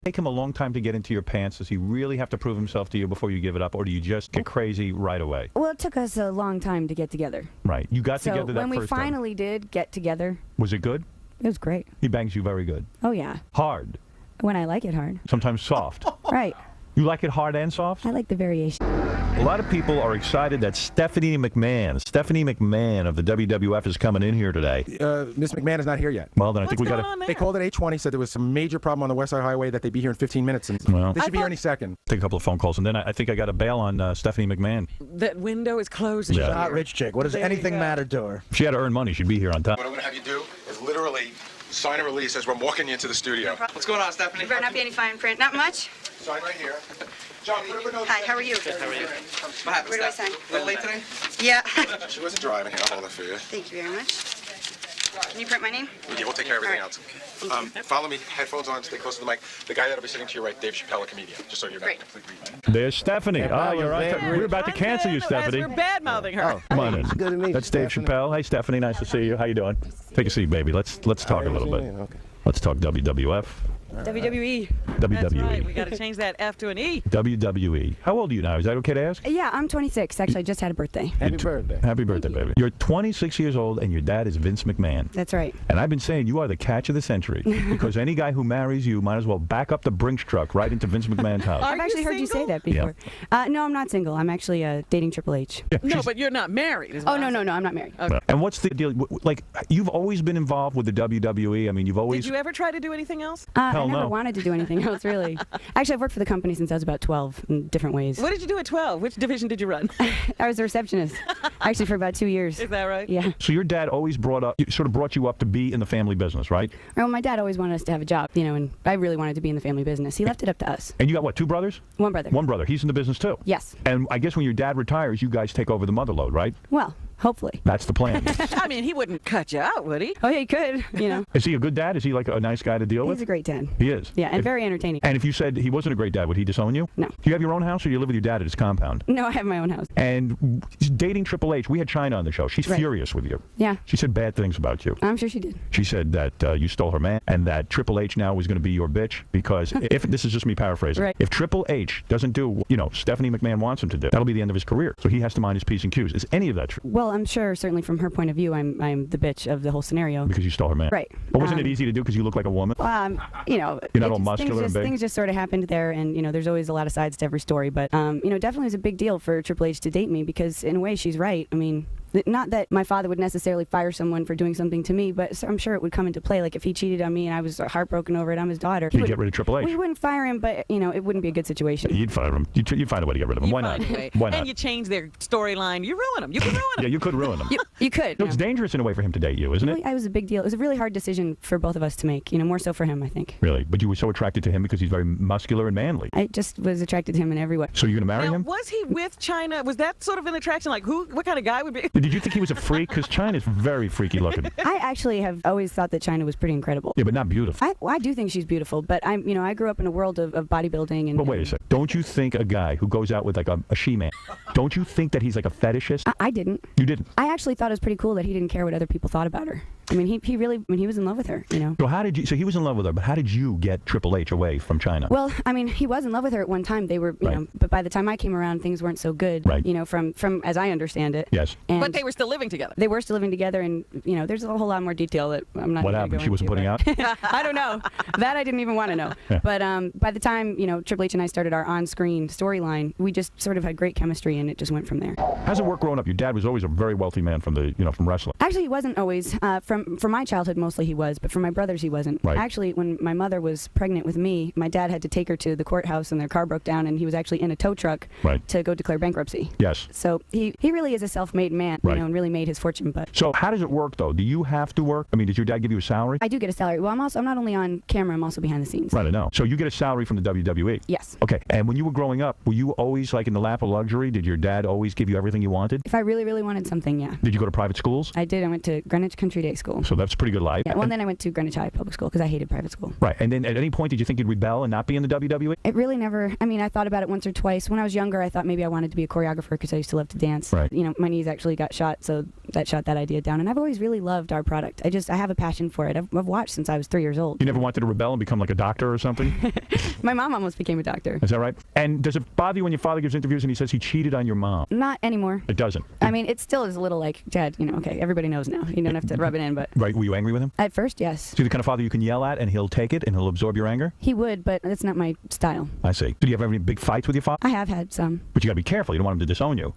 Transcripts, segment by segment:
take him a long time to get into your pants? Does he really have to prove himself to you before you give it up, or do you just get crazy right away? Well, it took us a long time to get together. Right. You got together that when we first time. finally did get together. Was it good? It was great. He bangs you very good. Oh, yeah. Hard. When I like it hard. Sometimes soft. Right. You like it hard and soft? I like the variation. A lot of people are excited that Stephanie McMahon of the WWF is coming in here today. Miss McMahon is not here yet. Well, then I think we got to... They called at 8:20, said there was some major problem on the West Side Highway, that they'd be here in 15 minutes, and they should be here any second. Take a couple of phone calls, and then I think I got to bail on Stephanie McMahon. That window is closed. Yeah. Hot rich chick. What does anything matter to her? If she had to earn money, she'd be here on time. What I'm going to have you do is literally sign a release as we're walking into the studio. What's going on, Stephanie? There better not be any fine print. Not much. Sign right here. John, put up a note. Hi, how are you? How are you? What happened, Where do I Steph? sign? A little late today? Yeah. She wasn't driving here. I'll hold it for you. Thank you very much. Can you print my name? Yeah, we'll take care of everything All right. else. Follow me. Headphones on. Stay close to the mic. The guy that'll be sitting to your right, Dave Chappelle, a comedian. Just so you're not Great. completely... There's Stephanie. Oh, you're right. there. We're about to cancel you, Stephanie. We're bad-mouthing her. Oh, Come on in. good to meet you, That's Dave Stephanie. Chappelle. Hey, Stephanie. Nice to see you. How you doing? Take a seat, baby. Let's talk a little bit. Okay. Let's talk WWF. WWE. WWE. That's right. We got to change that F to an E. WWE. How old are you now? Is that okay to ask? Yeah, I'm 26. Actually, I just had a birthday. Happy birthday. Happy birthday, baby. You're 26 years old, and your dad is Vince McMahon. That's right. And I've been saying you are the catch of the century because any guy who marries you might as well back up the Brinks truck right into Vince McMahon's house. Are I've you actually heard you say single? that before. No, I'm not single. I'm actually dating Triple H. No, but you're not married. Is Oh, what no, I'm no, no. I'm not married. Okay. And what's the deal? Like, you've always been involved with the WWE. I mean, you've always... Did you ever try to do anything else? Hell I never no. wanted to do anything else, really. Actually, I've worked for the company since I was about 12 in different ways. What did you do at 12? Which division did you run? I was a receptionist, actually, for about 2 years. Is that right? Yeah. So your dad always sort of brought you up to be in the family business, right? Well, my dad always wanted us to have a job, and I really wanted to be in the family business. He left it up to us. And you got, what, 2 brothers? One brother. One brother. He's in the business, too? Yes. And I guess when your dad retires, you guys take over the mother load, right? Well, hopefully. That's the plan. I mean, he wouldn't cut you out, would he? Oh, yeah, he could, Is he a good dad? Is he like a nice guy to deal with? He's a great dad. He is? Yeah, and very entertaining. And if you said he wasn't a great dad, would he disown you? No. Do you have your own house, or do you live with your dad at his compound? No, I have my own house. And dating Triple H, we had Chyna on the show. She's Right. furious with you. Yeah, She said bad things about you. I'm sure she did. She said that you stole her man, and that Triple H now was going to be your bitch because if this is just me paraphrasing, Right. if Triple H doesn't do what Stephanie McMahon wants him to do, that'll be the end of his career. So he has to mind his P's and Q's. Is any of that true? Well, I'm sure, certainly from her point of view, I'm the bitch of the whole scenario. Because you stole her man. Right. But wasn't it easy to do because you look like a woman? You're not all muscular and big? Things just sort of happened there, and there's always a lot of sides to every story. But definitely is a big deal for Triple H to date me because in a way she's right. I mean, not that my father would necessarily fire someone for doing something to me, but I'm sure it would come into play. Like if he cheated on me and I was heartbroken over it, I'm his daughter. You'd get rid of Triple H. We wouldn't fire him, but it wouldn't be a good situation. You'd fire him. You'd find a way to get rid of him. Why not? Why not? And you change their storyline. You ruin them. You can ruin them. Yeah, you could ruin him. You could. It's dangerous in a way for him to date you, isn't it? It was a big deal. It was a really hard decision for both of us to make. More so for him, I think. Really? But you were so attracted to him because he's very muscular and manly. I just was attracted to him in every way. So you're going to marry Now, him? was he with Chyna? Was that sort of an attraction? Like, what kind of guy would be? Did you think he was a freak? Because Chyna's very freaky looking. I actually have always thought that Chyna was pretty incredible. Yeah, but not beautiful. I do think she's beautiful, but I grew up in a world of bodybuilding and. But wait a second. Don't you think a guy who goes out with like a she-man, don't you think that he's like a fetishist? I didn't. You didn't? I actually thought it was pretty cool that he didn't care what other people thought about her. I mean, he really, he was in love with her, So he was in love with her, but how did you get Triple H away from Chyna? Well, I mean, he was in love with her at one time. They were, but by the time I came around, things weren't so good. Right. From as I understand it. Yes. And But they were still living together. They were still living together, and there's a whole lot more detail that I'm not. What gonna happened? go She wasn't into, putting out? I don't know. That I didn't even want to know. Yeah. But by the time Triple H and I started our on-screen storyline, we just sort of had great chemistry, and it just went from there. How's it work growing up? Your dad was always a very wealthy man from from wrestling. Actually, he wasn't always. From my childhood, mostly he was, but for my brothers, he wasn't. Right. Actually, when my mother was pregnant with me, my dad had to take her to the courthouse, and their car broke down, and he was actually in a tow truck to go declare bankruptcy. Yes. So he really is a self-made man, and really made his fortune. But so how does it work though? Do you have to work? I mean, does your dad give you a salary? I do get a salary. Well, I'm not only on camera, I'm also behind the scenes. Right, I know. So you get a salary from the WWE? Yes. Okay. And when you were growing up, were you always like in the lap of luxury? Did your dad always give you everything you wanted? If I really, really wanted something, yeah. Did you go to private schools? I did. I went to Greenwich Country Day School. So that's a pretty good life. Yeah, well, then I went to Greenwich High Public School because I hated private school. Right. And then at any point, did you think you'd rebel and not be in the WWE? It really never, I thought about it once or twice. When I was younger, I thought maybe I wanted to be a choreographer because I used to love to dance. Right. My knees actually got shot, so that shot that idea down. And I've always really loved our product. I have a passion for it. I've watched since I was 3 years old. You never wanted to rebel and become like a doctor or something? My mom almost became a doctor. Is that right? And does it bother you when your father gives interviews and he says he cheated on your mom? Not anymore. It doesn't. I mean, it still is a little like, Dad, okay, everybody knows now. You don't have to rub it in, but... Right, were you angry with him? At first, yes. Is he the kind of father you can yell at and he'll take it and he'll absorb your anger? He would, but that's not my style. I see. Did you have any big fights with your father? I have had some. But you got to be careful. You don't want him to disown you.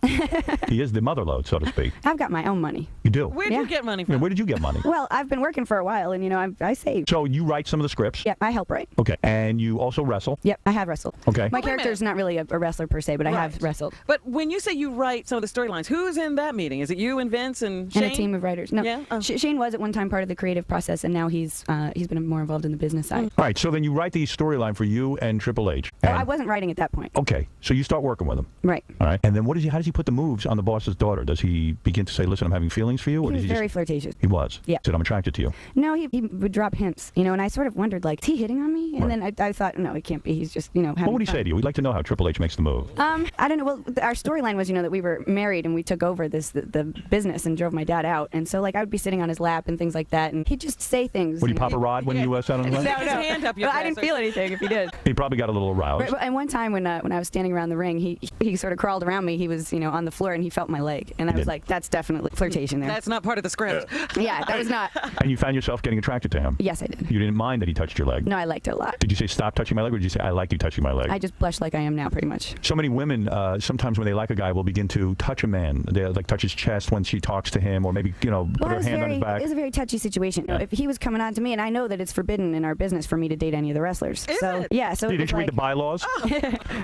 He is the mother lode, so to speak. I've got my own money. You do? Where'd you get money Yeah, from? where did you get money? Well, I've been working for a while, and, I save. So you write some of the scripts? Yep, I help write. Okay. And you also wrestle? Yep, I have wrestled. Okay. My Wait a character's minute. not really a wrestler per se, but I have Right. wrestled. But when you say you write some of the storylines, who's in that meeting? Is it you and Vince and Shane? And a team of writers. No, Yeah? Oh. Shane was at one time part of the creative process, and now he's been more involved in the business side. All right. So then you write the storyline for you and Triple H. Oh, And- I wasn't writing at that point. Okay. So you start working with him. Right. All right. And then how does he put the moves on the boss's daughter? Does he begin to say, listen, I'm having feelings for you? Or He does was he very just... flirtatious. He was? Yeah. Said, I'm attracted to you. No, he would drop hints, and I sort of wondered, like, is he hitting on me? And Right. then I thought, no, it can't be. He's just, having What would he fun. say to you? We'd like to know how Triple H makes the move. I don't know. Well, our storyline was, that we were married and we took over the business and drove my dad out, and so like I would be sitting on his lap and things like that, and he'd just say things. Would he pop a rod when you sat on his No, lap? His hand up your I didn't ass or feel anything if he did. He probably got a little aroused. Right, and one time when I was standing around the ring, he sort of crawled around me. He was on the floor and he felt my leg, and I was like, that's definitely flirtation there. That's not part of the script. Yeah, that was not. And you found yourself getting attracted to him. Yes, I did. You didn't mind that he touched your leg. No, I liked it a lot. Did you say stop touching my leg, or did you say I like you touching my leg? I just blushed like I am now, pretty much. So many women, sometimes when they like a guy, will begin to touch a man. They like touch his chest when she talks to him, or maybe put her hand on his back. It was a very touchy situation. If he was coming on to me, and I know that it's forbidden in our business for me to date any of the wrestlers. Is so it? yeah, so You it was didn't read like, the bylaws?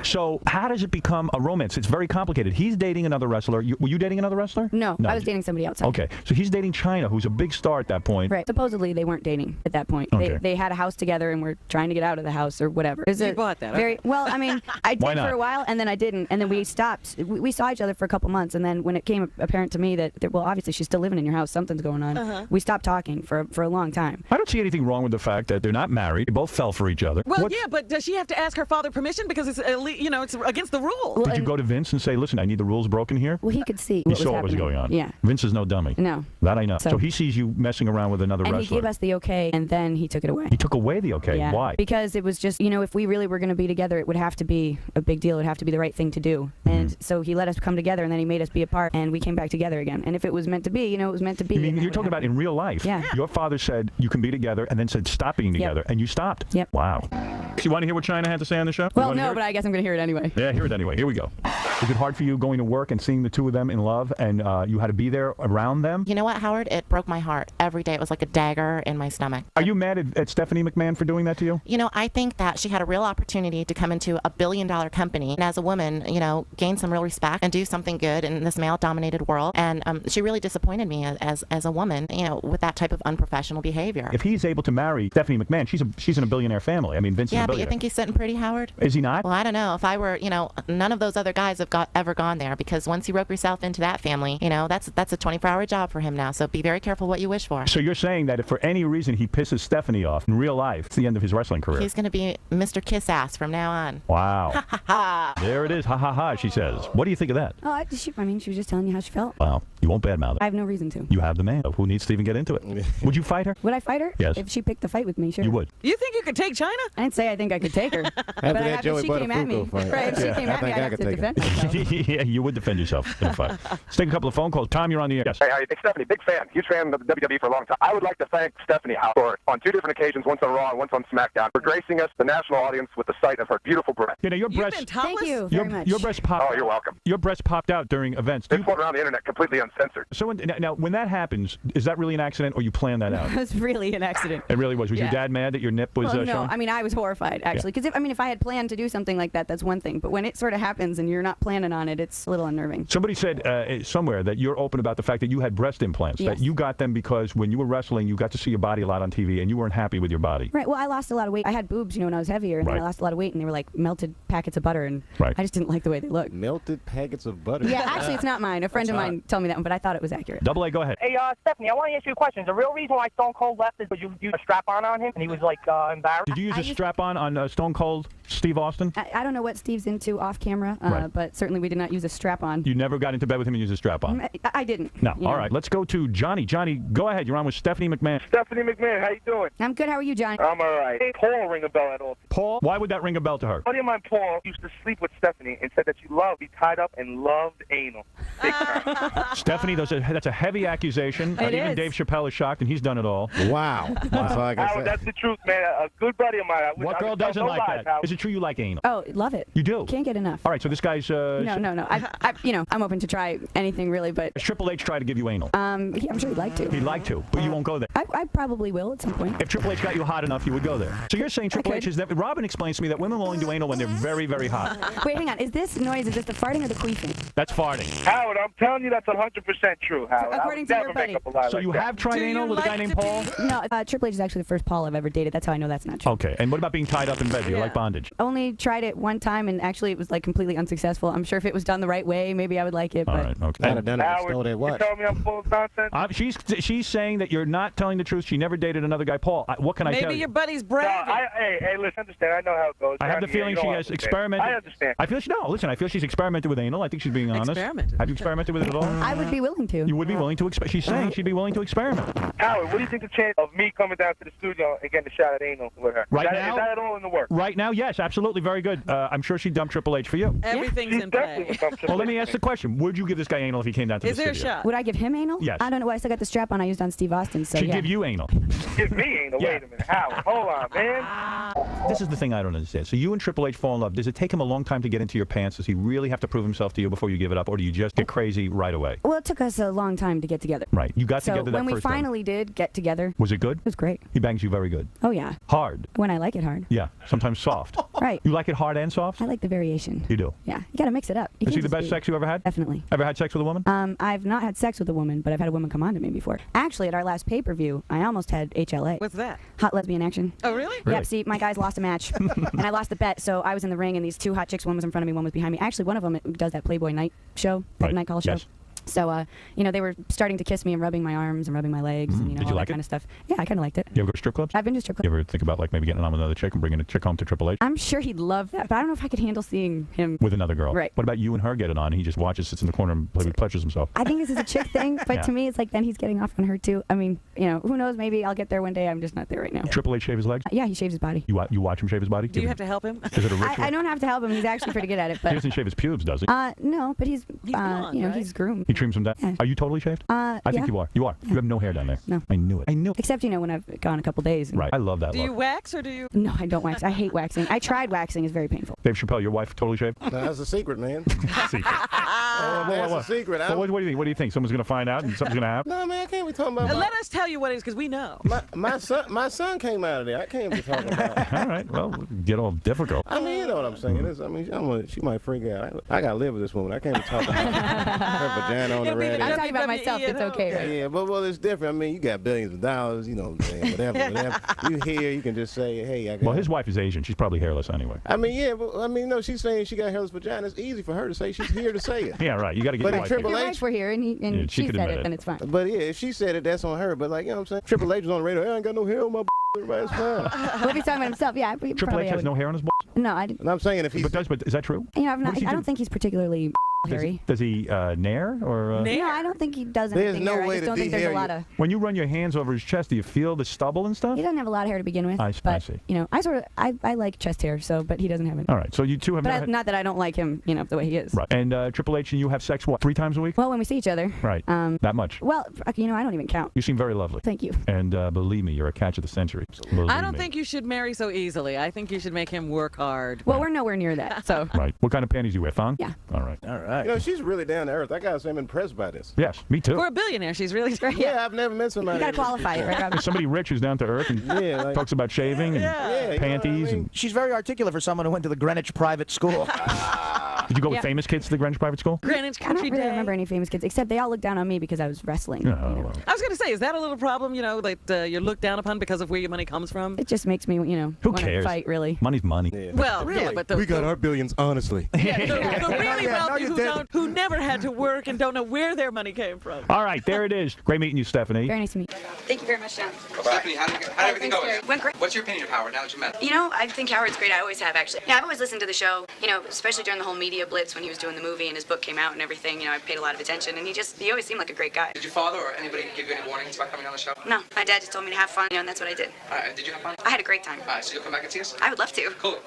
So how does it become a romance? It's very complicated. He's dating another wrestler. Were you dating another wrestler? no, I was dating somebody else. Okay, so he's dating Chyna, who's a big star at that point. Right. Supposedly they weren't dating at that point. Okay. They had a house together and were trying to get out of the house or whatever. It was You a bought that, Very okay. well. I mean, I Why did not? for a while, and then I didn't, and then we stopped. We saw each other for a couple months, and then when it came apparent to me that well, obviously she's still living in your house, something's going on. We stopped talking for a long time. I don't see anything wrong with the fact that they're not married. They both fell for each other. Well, yeah, but does she have to ask her father permission because it's it's against the rule? Well, Did you and- go to Vince and say, listen, I need the rules broken here? Well, he could see He what was saw what was happening. going on. Yeah. Vince is no dummy. No. That I know. So- So he sees you messing around with another And wrestler. he gave us the okay, and then he took it away. He took away the okay. Yeah. Why? Because it was just, if we really were going to be together, it would have to be a big deal. It would have to be the right thing to do. And so he let us come together, and then he made us be apart, and we came back together again. And if it was meant to be, it was meant to be. You mean and that you're would talking about happen. in real life? Yeah. Your father said you can be together, and then said stop being together, and you stopped. Yep. Wow. You want to hear what Chyna had to say on the show? You Well, wanna hear no, it? but I guess I'm going to hear it anyway. Yeah, hear it anyway. Here we go. Is it hard for you going to work and seeing the two of them in love, and you had to be there around them? You know what, Howard? It broke my heart every day. It was like a dagger in my stomach. Are you mad at Stephanie McMahon for doing that to you? I think that she had a real opportunity to come into a billion-dollar company and as a woman, gain some real respect and do something good in this male-dominated world. And she really disappointed me as a woman, with that type of unprofessional behavior. If he's able to marry Stephanie McMahon, she's in a billionaire family. I mean, Vince is Yeah, a but you billionaire. think he's sitting pretty, Howard? Is he not? Well, I don't know. If I were, none of those other guys have ever gone there, because once you rope yourself into that family, that's a 24-hour job for him now. So be very careful what you wish for. So you're saying that if for any reason he pisses Stephanie off in real life, it's the end of his wrestling career? He's going to be Mr. Kiss Ass from now on. Wow. There it is. Ha ha ha, she says. What do you think of that? Oh, she was just telling you how she felt. Wow. You won't badmouth her. I have no reason to. You have the man. Who needs to even get into it? Would you fight her? Would I fight her? Yes. If she picked the fight with me, sure. You would. You think you could take Chyna? I didn't say I think I could take her. but that if Joey she came at me, Buttafuoco fight. right, if she Yeah, came I at me, think I'd I have could to take defend myself. Yeah, you would defend yourself in a fight. Let's take a couple of phone calls. Tom, you're on the air. Yes. Hey, Stephanie, big fan, huge fan of the WWE for a long time. I would like to thank Stephanie for, on 2 different occasions, once on Raw and once on SmackDown, for gracing us, the national audience, with the sight of her beautiful breast. You know, your You've been breast, topless? Thank you very much. your breast popped. Oh, you're welcome. Your breast popped out during events. This went around the internet completely uncensored. So now, when that happens, is that really an accident, or you planned that out? It was really an accident. It really was. Was your Yeah. dad mad that your nip was Well, no, shown? I mean, I was horrified, actually. Because, if I had planned to do something like that, that's one thing. But when it sort of happens and you're not planning on it, it's a little unnerving. Somebody said somewhere that you're open about the fact that you had breast implants, Yes. that you got them because when you were wrestling, you got to see your body a lot on TV, and you weren't happy with your body. Right. Well, I lost a lot of weight. I had boobs, when I was heavier, and then Right. I lost a lot of weight, and they were like melted packets of butter, and Right. I just didn't like the way they looked. Melted packets of butter. Yeah, actually, it's not mine. A friend of mine told me that one, but I thought it was accurate. Double A, go ahead. Hey, Stephanie, I want to ask you a question. The real reason why Stone Cold left is because you used a strap-on on him, and he was, embarrassed? Did you use a strap-on Stone Cold? Steve Austin? I don't know what Steve's into off camera, Right. but certainly we did not use a strap-on. You never got into bed with him and used a strap-on? I didn't. No. you All know. right. Let's go to Johnny. Johnny, go ahead. You're on with Stephanie McMahon. Stephanie McMahon, how you doing? I'm good. How are you, Johnny? I'm all right. Paul ring a bell at all. Paul, why would that ring a bell to her? A buddy of mine, Paul, used to sleep with Stephanie and said that she loved, be tied up and loved anal. Big time. Stephanie, that's a heavy accusation. It Even is. Dave Chappelle is shocked, and he's done it all. Wow. That's all I can Howard, say. that's the truth, man. A good buddy of mine. What girl doesn't like that? Is it true you like anal? Oh, love it. You do? Can't get enough. All right, so this guy's... No. I'm open to try anything really, but Does Triple H try to give you anal? I'm sure he'd like to. He'd like to, but you won't go there. I probably will at some point. If Triple H got you hot enough, you would go there. So you're saying Triple could. H is that... Robin explains to me that women will only do anal when they're very, very hot. Wait, hang on. Is this noise? Is this the farting or the queefing? That's farting. Howard, I'm telling you that's 100% true, Howard. According to I would your never make buddy. up a lie So like you that. have tried Do anal you with a guy like named to Paul? No, Triple H is actually the first Paul I've ever dated. That's how I know that's not true. Okay, and what about being tied up in bed? Do you Yeah. like bondage? Only tried it one time, and actually it was like completely unsuccessful. I'm sure if it was done the right way, maybe I would like it. All But right, okay. I'd have done it. Howard, Stole that you watch. telling me I'm full of nonsense? She's saying that you're not telling the truth. She never dated another guy. Paul, what can I tell Maybe you? your buddy's No, bragging. hey, listen, understand. I know how it goes. I have the Johnny, feeling you know she I has understand. experimented. I understand. I feel listen, I feel she's experimented with anal. I think she's being honest. Experimented? Have you experimented with it at all? I would be willing to. You would be willing to she's saying she'd be willing to experiment. Howard, what do you think the chance of me coming down to the studio and getting a shot at anal with her? Right is that, now? Is that at all in the works? Right now, yes, absolutely, very good. I'm sure she'd dump Triple H for you. Everything's She's in definitely play. become Well, let me ask the question. Would you give this guy anal if he came down to Is the there a studio? shot? Would I give him anal? Yes. I don't know. I still got the strap on I used on Steve Austin. So She'd yeah. give you anal. Give me anal. Yeah. Wait a minute. Howard, hold on, man. This is the thing I don't understand. So you and Triple H fall in love. Does it take him a long time to get into your pants? Does he really have to prove himself to you before you give it up, or do you just get crazy right away? Well, it took us a long time to get together. Right. You got So together that when we first time. finally did get together, Was it good? it was great. He bangs you very good. Oh yeah. Hard. When I like it hard. Yeah. Sometimes soft. Right. You like it hard and soft? I like the variation. You do. Yeah. You gotta mix it up. You Is he can't the just best be- sex you ever had? Definitely. Ever had sex with a woman? I've not had sex with a woman, but I've had a woman come on to me before. Actually, at our last pay-per-view, I almost had HLA. What's that? Hot lesbian action. Oh, really? Really? Yep, see, my guys lost a match, and I lost the bet, so I was in the ring, and these two hot chicks, one was in front of me, one was behind me. Actually, one of them does that Playboy night show, that Right. night call show. Yes. So, they were starting to kiss me and rubbing my arms and rubbing my legs and, Did all you that like it? kind of stuff. Yeah, I kind of liked it. You ever go to strip clubs? I've been to strip clubs. You ever think about like maybe getting on with another chick and bringing a chick home to Triple H I'm sure he'd love that, but I don't know if I could handle seeing him. with another girl? Right. What about you and her get it on? He just watches, sits in the corner, and pleasures himself. I think this is a chick thing, but Yeah. to me, it's like then he's getting off on her too. I mean, who knows? Maybe I'll get there one day. I'm just not there right now. Triple H shave his legs? Yeah, he shaves his body. You watch him shave his body? Do you have to help him? Is it a ritual? I don't have to help him. He's actually pretty good at it, He but doesn't shave his pubes, does he? no, but he's blonde, right? he's groomed. He trims them down. Yeah. Are you totally shaved? I yeah. think you are. You are. You have no hair down there. No. I knew it. I knew it. Except when I've gone a couple days. Right. I love that Do look. you wax or do you? No, I don't wax. I hate waxing. I tried waxing. It's very painful. Dave Chappelle, your wife totally shaved? No, that's a secret, man. Secret. That's a secret. Well, what do you think? What do you think? Someone's going to find out and something's going to happen? No, man, I can't be talking about Let us tell you what it is, because we know. my son. My son came out of there. I can't be talking about it. All right. Well, get all difficult. I mean, you know what I'm saying. She might freak out. I gotta live with this woman. I can't be talking about her vagina on the It'll be the radio. I'm talking about myself. It's okay, right? Yeah, but it's different. I mean, you got billions of dollars, you know what I'm saying, whatever. You hear, you can just say, hey, I got. Well, his wife is Asian. She's probably hairless anyway. I mean, yeah, but no, she's saying she got hairless vagina. It's easy for her to say. She's here to say it. Yeah, right. You got to get But your in wife. Triple Your H- wife were here, and Yeah, she she could said admit it, it. and it's fine. But yeah, if she said it, that's on her. But like, you know what I'm saying? Triple H was on the radio. Hey, I ain't got no hair on my everybody's fine. Well, if he's talking about himself, yeah. Triple H has no hair on his balls? No, I didn't. And I'm saying if he's But is that true? I've What not. does he I do? don't think he's particularly hairy. Does he nair or? Nair? No, I don't think he does There's anything no here. I way just to don't think there's a de-hair lot you. of. When you run your hands over his chest, do you feel the stubble and stuff? He doesn't have a lot of hair to begin with. I but, see. I like chest hair, but he doesn't have it. All right. So you two have But never had- not that I don't like him, the way he is. Right. And Triple H and you have sex what? 3 times a week? Well, when we see each other. Right. That much. Well, I don't even count. You seem very lovely. Thank you. And believe me, you're a catch of the century. Believe I don't me. think you should marry so easily. I think you should make him work hard. Well, we're nowhere near that, so. Right. What kind of panties do you wear? Thong? Yeah. All right. all right. You know, she's really down to earth. I gotta say, I'm impressed by this. Yes. Me too. For a billionaire, she's really great. Yeah, I've never met somebody. You gotta qualify it, right, Robert? Somebody rich who's down to earth and Yeah, like, talks about shaving and yeah, you know what I panties mean? and She's very articulate for someone who went to the Greenwich private school. Did you go with Yeah. famous kids to the Greenwich Private School? Greenwich I don't Country really Day. remember any famous kids, except they all looked down on me because I was wrestling. Oh, you know. well. I was going to say, is that a little problem, that you're looked down upon because of where your money comes from? It just makes me, Who want to cares? fight, really. Money's money. Yeah. Well, yeah, but We got our billions, honestly. the really Yeah, no, wealthy you didn't. who never had to work and don't know where their money came from. All right, there it is. Great meeting you, Stephanie. Very nice to meet you. Thank you very much, John. Stephanie, how did everything go? Thanks, Gary. Went great. What's your opinion of Howard now that you met him? You know, I think Howard's great. I always have, actually. Yeah, I've always listened to the show, especially during the whole media blitz when he was doing the movie and his book came out and everything. I paid a lot of attention, and he always seemed like a great guy. Did your father or anybody give you any warnings about coming on the show? No, my dad just told me to have fun, and that's what I did. Did you have fun? I had a great time. So you'll come back and see us? I would love to. Cool.